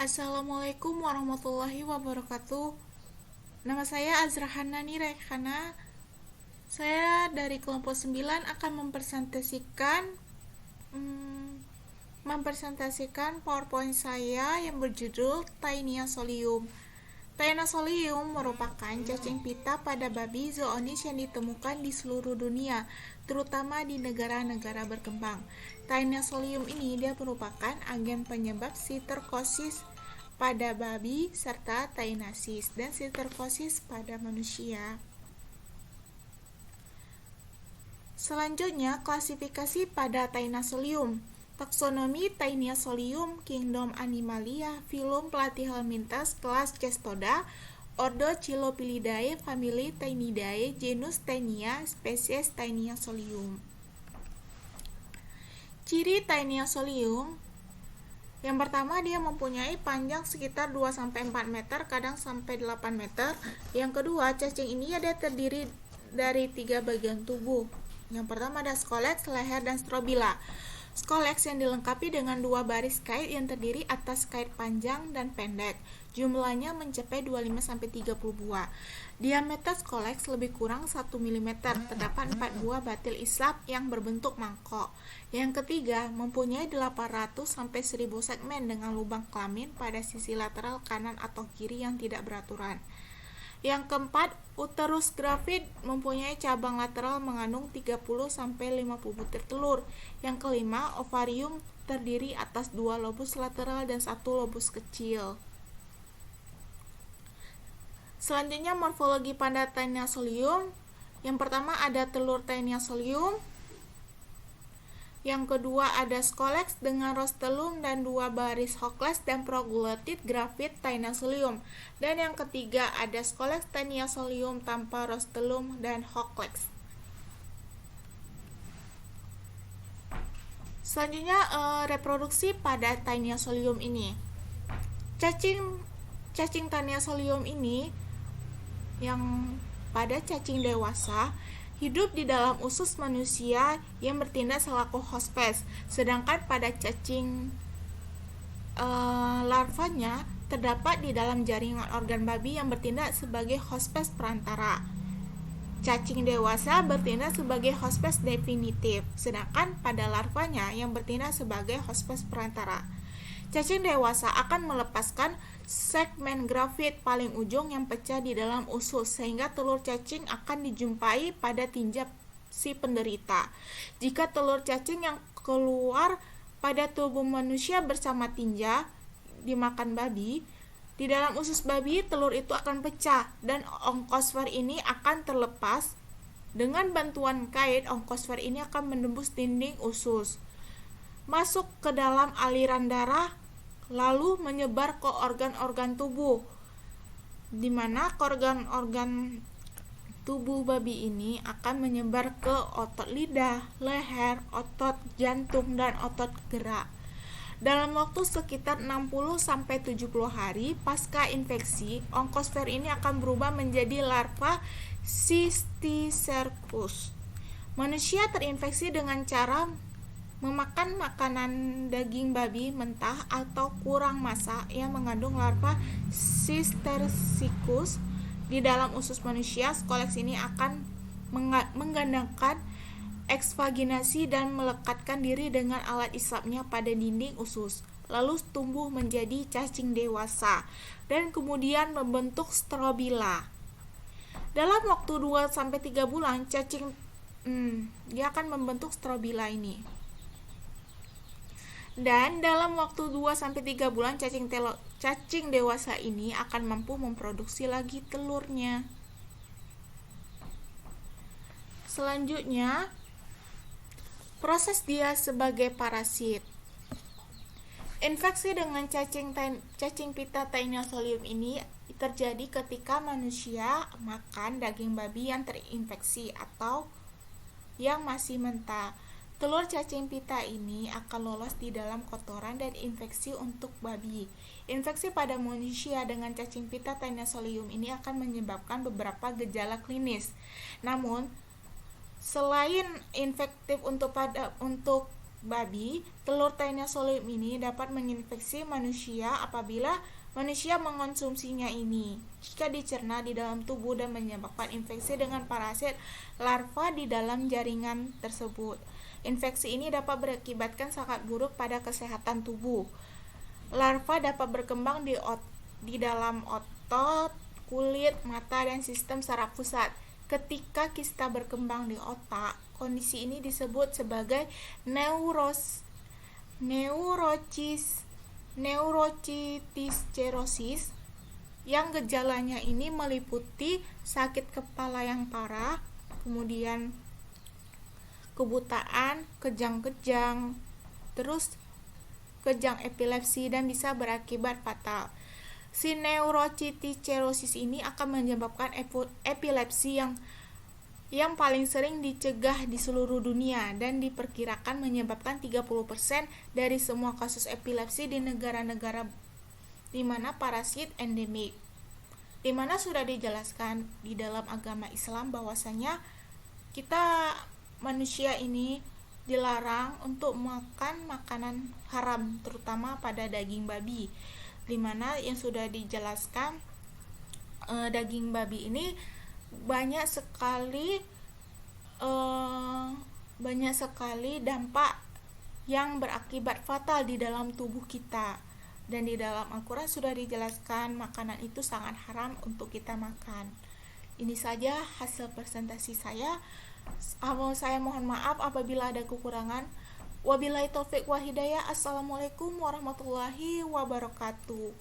Assalamualaikum warahmatullahi wabarakatuh. Nama saya Azra Hanani Rekhana. Saya dari kelompok 9 akan mempresentasikan PowerPoint saya yang berjudul Taeniasolium. Taeniasolium merupakan cacing pita pada babi zoonosis yang ditemukan di seluruh dunia, terutama di negara-negara berkembang. Taeniasolium ini dia merupakan agen penyebab sisterkosis pada babi serta taeniasis dan sisterkosis pada manusia. Selanjutnya, klasifikasi pada Taeniasolium. Taksonomi Taeniasolium, Kingdom Animalia, Phylum Platyhelminthes, kelas Cestoda, Ordo Cilopilidae, famili Taenidae, genus Taenia, spesies Taeniasolium. Ciri Taeniasolium yang pertama, dia mempunyai panjang sekitar 2-4 meter, kadang sampai 8 meter. Yang kedua, cacing ini ada terdiri dari 3 bagian tubuh. Yang pertama ada scolex, leher, dan strobila. Scolex yang dilengkapi dengan 2 baris kait yang terdiri atas kait panjang dan pendek. Jumlahnya mencapai 25-30 buah. Diameter scolex lebih kurang 1 mm. Terdapat 4 buah batil isap yang berbentuk mangkok. Yang ketiga, mempunyai 800-1000 segmen dengan lubang kelamin pada sisi lateral kanan atau kiri yang tidak beraturan. Yang keempat, uterus gravid mempunyai cabang lateral mengandung 30-50 butir telur. Yang kelima, ovarium terdiri atas 2 lobus lateral dan 1 lobus kecil. Selanjutnya, morfologi pada Taeniasolium. Yang pertama ada telur Taeniasolium. Yang kedua ada scolex dengan rostellum dan 2 baris hoclex dan proglottid gravid Taeniasolium. Dan yang ketiga ada scolex Taeniasolium tanpa rostellum dan hoclex. Selanjutnya reproduksi pada Taeniasolium ini. Cacing Taeniasolium ini yang pada cacing dewasa hidup di dalam usus manusia yang bertindak selaku hospes, sedangkan pada cacing larvanya terdapat di dalam jaringan organ babi yang bertindak sebagai hospes perantara. Cacing dewasa bertindak sebagai hospes definitif, sedangkan pada larvanya yang bertindak sebagai hospes perantara. Cacing dewasa akan melepaskan segmen gravid paling ujung yang pecah di dalam usus, sehingga telur cacing akan dijumpai pada tinja si penderita. Jika telur cacing yang keluar pada tubuh manusia bersama tinja dimakan babi, di dalam usus babi telur itu akan pecah dan onkosfer ini akan terlepas. Dengan bantuan kait, onkosfer ini akan menembus dinding usus, masuk ke dalam aliran darah, lalu menyebar ke organ-organ tubuh, di mana organ-organ tubuh babi ini akan menyebar ke otot lidah, leher, otot jantung, dan otot gerak. Dalam waktu sekitar 60-70 hari pasca infeksi, onkosfer ini akan berubah menjadi larva Cysticercus. Manusia terinfeksi dengan cara memakan makanan daging babi mentah atau kurang masak yang mengandung larva Cysticercus di dalam usus manusia. Scolex ini akan menggandakan eksvaginasi dan melekatkan diri dengan alat isapnya pada dinding usus, lalu tumbuh menjadi cacing dewasa dan kemudian membentuk strobila. Dalam waktu 2-3 bulan cacing dia akan membentuk strobila ini. Dan dalam waktu 2-3 bulan cacing dewasa ini akan mampu memproduksi lagi telurnya. Selanjutnya, proses dia sebagai parasit. Infeksi dengan cacing pita Taeniasolium ini terjadi ketika manusia makan daging babi yang terinfeksi atau yang masih mentah. Telur cacing pita ini akan lolos di dalam kotoran dan infeksi untuk babi. Infeksi pada manusia dengan cacing pita Taeniasolium ini akan menyebabkan beberapa gejala klinis. Namun, selain infektif untuk babi, telur Taenia ini dapat menginfeksi manusia apabila manusia mengonsumsinya ini. Jika dicerna di dalam tubuh dan menyebabkan infeksi dengan parasit larva di dalam jaringan tersebut. Infeksi ini dapat berakibatkan sangat buruk pada kesehatan tubuh. Larva dapat berkembang di dalam otot, kulit, mata, dan sistem saraf pusat. Ketika kista berkembang di otak, kondisi ini disebut sebagai neurocystiscerosis, yang gejalanya ini meliputi sakit kepala yang parah, kemudian kebutaan, kejang-kejang, terus kejang epilepsi, dan bisa berakibat fatal. Si neurocystiscerosis ini akan menyebabkan epilepsi yang paling sering dicegah di seluruh dunia dan diperkirakan menyebabkan 30% dari semua kasus epilepsi di negara-negara di mana parasit endemik. Di mana sudah dijelaskan di dalam agama Islam bahwasanya kita manusia ini dilarang untuk makan makanan haram, terutama pada daging babi. Dimana yang sudah dijelaskan daging babi ini banyak sekali dampak yang berakibat fatal di dalam tubuh kita, dan di dalam Al-Quran sudah dijelaskan makanan itu sangat haram untuk kita makan. Ini saja hasil presentasi saya. Saya mohon maaf apabila ada kekurangan. Wabillahi taufik wa hidayah. Assalamualaikum warahmatullahi wabarakatuh.